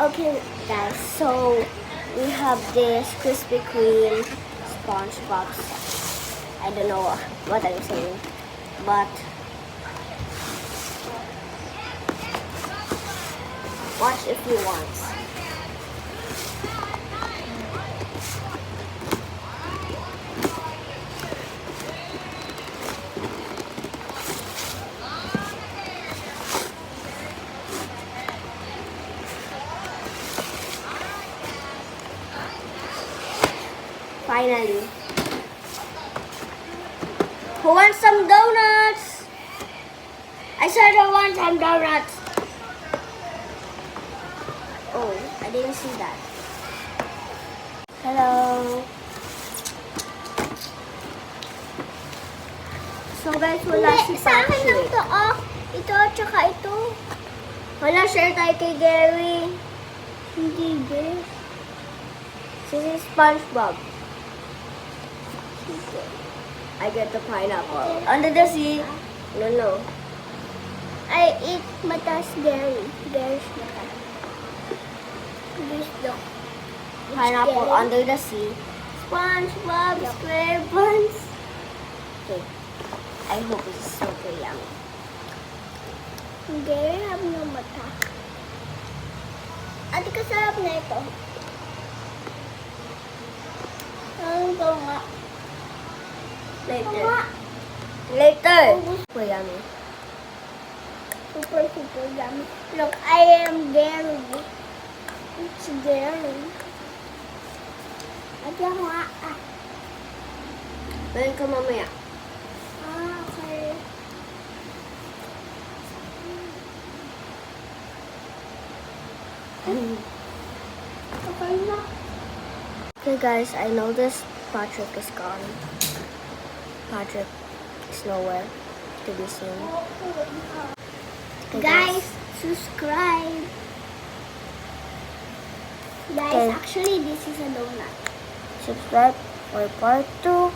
Okay, guys, so we have this Krispy Kreme SpongeBob. I don't know what I'm saying, but watch if you want. Finally. Who wants some donuts? I said I want some donuts. Oh, I didn't see that. Hello. So guys, wala si Sa akin lang Patrick. to, oh. Ito, tsaka ito. Wala, share tayo kay Gary. Hindi, guys. This is SpongeBob. I get the pineapple. Under the sea. No. I eat matas Gary. Gary's matas. This the Pineapple Gary. under the sea. SpongeBob SquarePants. Okay. I hope it's super yummy. Gary have no mata. Ate, kasarap na ito. Ang ito nga. Later. Later. Super yummy. Super yummy. Look, I am Gary. It's Gary. Ate, ako nga. Ngayon ka mamaya. Okay. Okay na. Okay guys, I know this Patrick is gone. Patrick is nowhere to be seen. Okay, Guys, subscribe. Guys, Okay. actually, this is a donut. subscribe for part 2.